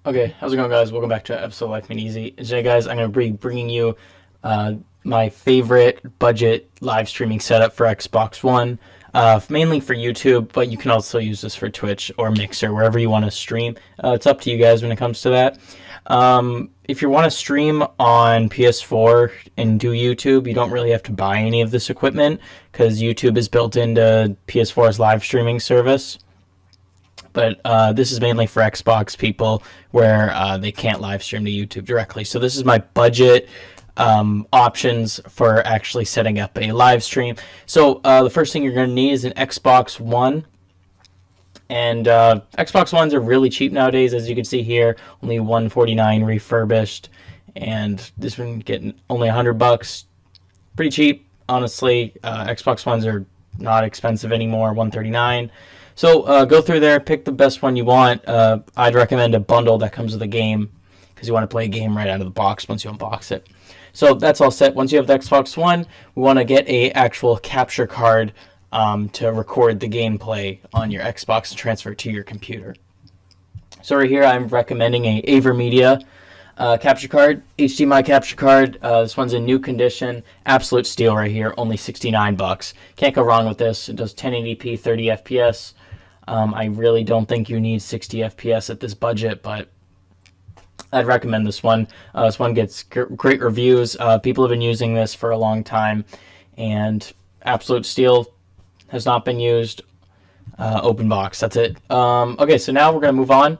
Okay, how's it going, guys? Welcome back to episode of Life Made Easy. Today, guys, I'm going to be bringing you my favorite budget live streaming setup for Xbox One, mainly for YouTube, but you can also use this for Twitch or Mixer, wherever you want to stream. It's up to you guys when it comes to that. If you want to stream on PS4 and do YouTube, you don't really have to buy any of this equipment because YouTube is built into PS4's live streaming service. But this is mainly for Xbox people where they can't live stream to YouTube directly. So this is my budget options for actually setting up a live stream. So the first thing you're going to need is an Xbox One. And Xbox Ones are really cheap nowadays, as you can see here. Only $149 refurbished. And this one getting only $100. Pretty cheap, honestly. Xbox Ones are not expensive anymore, $139. So go through there, pick the best one you want. I'd recommend a bundle that comes with a game because you want to play a game right out of the box once you unbox it. So that's all set. Once you have the Xbox One, we want to get a actual capture card to record the gameplay on your Xbox and transfer it to your computer. So right here, I'm recommending a AverMedia capture card, HDMI capture card. This one's in new condition, absolute steal right here, only $69. Can't go wrong with this. It does 1080p, 30 FPS. I really don't think you need 60 FPS at this budget, but I'd recommend this one. This one gets great reviews. People have been using this for a long time, and absolute steal. Has not been used. Open box. That's it. Okay, so now we're going to move on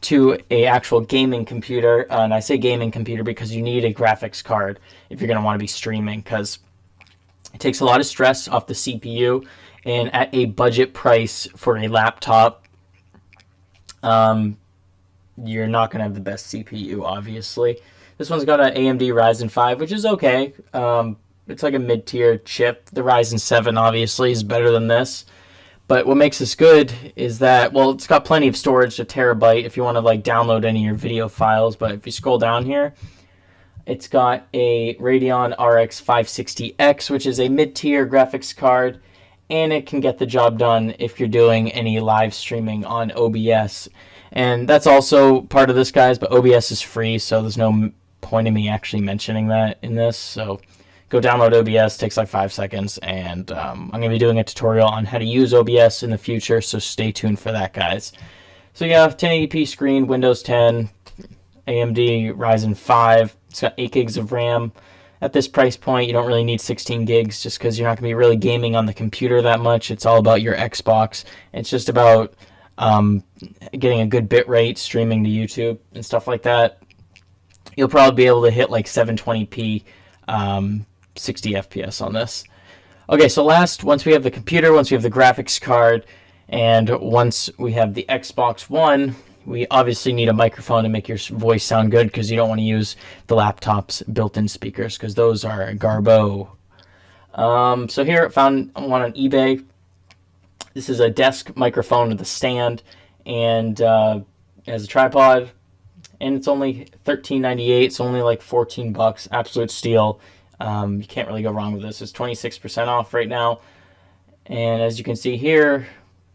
to a actual gaming computer. And I say gaming computer because you need a graphics card if you're going to want to be streaming, because it takes a lot of stress off the CPU. And at a budget price for a laptop, you're not going to have the best CPU, obviously. This one's got an AMD Ryzen 5, which is okay. It's like a mid-tier chip. The Ryzen 7, obviously, is better than this. But what makes this good is that, well, it's got plenty of storage, a terabyte, if you want to like download any of your video files. But if you scroll down here, it's got a Radeon RX 560X, which is a mid-tier graphics card. And it can get the job done if you're doing any live streaming on OBS. And that's also part of this, guys, but OBS is free, so there's no point in me actually mentioning that in this. So go download OBS, takes like 5 seconds, and I'm going to be doing a tutorial on how to use OBS in the future, so stay tuned for that, guys. So yeah, 1080p screen, Windows 10, AMD Ryzen 5, it's got 8 gigs of RAM. At this price point, you don't really need 16 gigs just because you're not going to be really gaming on the computer that much. It's all about your Xbox. It's just about getting a good bit rate, streaming to YouTube and stuff like that. You'll probably be able to hit like 720p, 60 FPS on this. Okay, so once we have the computer, once we have the graphics card, and once we have the Xbox One, we obviously need a microphone to make your voice sound good because you don't want to use the laptop's built-in speakers because those are garbo. So here I found one on eBay. This is a desk microphone with a stand and it has a tripod, and it's only $13.98. It's only like $14. Absolute steal. You can't really go wrong with this. It's 26% off right now. And as you can see here,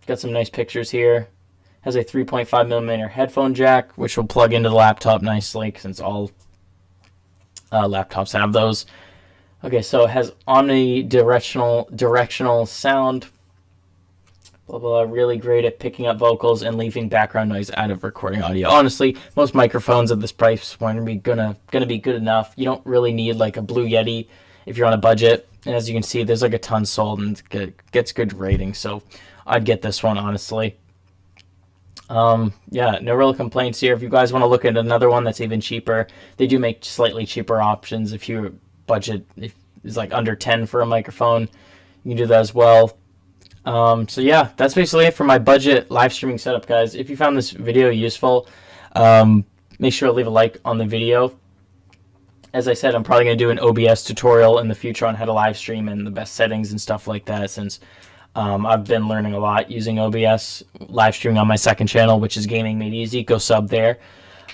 got some nice pictures here. Has a 3.5mm headphone jack, which will plug into the laptop nicely since all laptops have those. Okay, so it has omnidirectional directional sound. Blah, blah, blah. Really great at picking up vocals and leaving background noise out of recording audio. Honestly, most microphones at this price point are gonna be good enough. You don't really need like a Blue Yeti if you're on a budget. And as you can see, there's like a ton sold and it gets good ratings. So I'd get this one, honestly. Yeah, no real complaints here. If you guys want to look at another one that's even cheaper, they do make slightly cheaper options. If your budget is like under 10 for a microphone, you can do that as well. So yeah, that's basically it for my budget live streaming setup, guys. If you found this video useful, make sure to leave a like on the video. As I said, I'm probably going to do an OBS tutorial in the future on how to live stream and the best settings and stuff like that, since I've been learning a lot using OBS, live streaming on my second channel, which is Gaming Made Easy. Go sub there.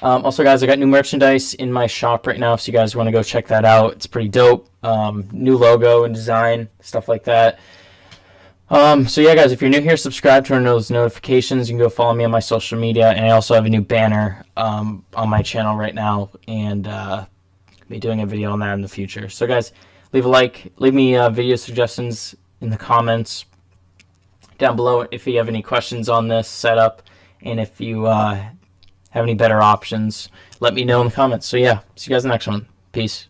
Also, guys, I got new merchandise in my shop right now, so you guys want to go check that out. It's pretty dope. New logo and design, stuff like that. So yeah, guys, if you're new here, subscribe, turn on those notifications. You can go follow me on my social media, and I also have a new banner on my channel right now, and be doing a video on that in the future. So guys, leave a like, leave me video suggestions in the comments down below if you have any questions on this setup, and if you have any better options, let me know in the comments. So yeah, see you guys in the next one. Peace.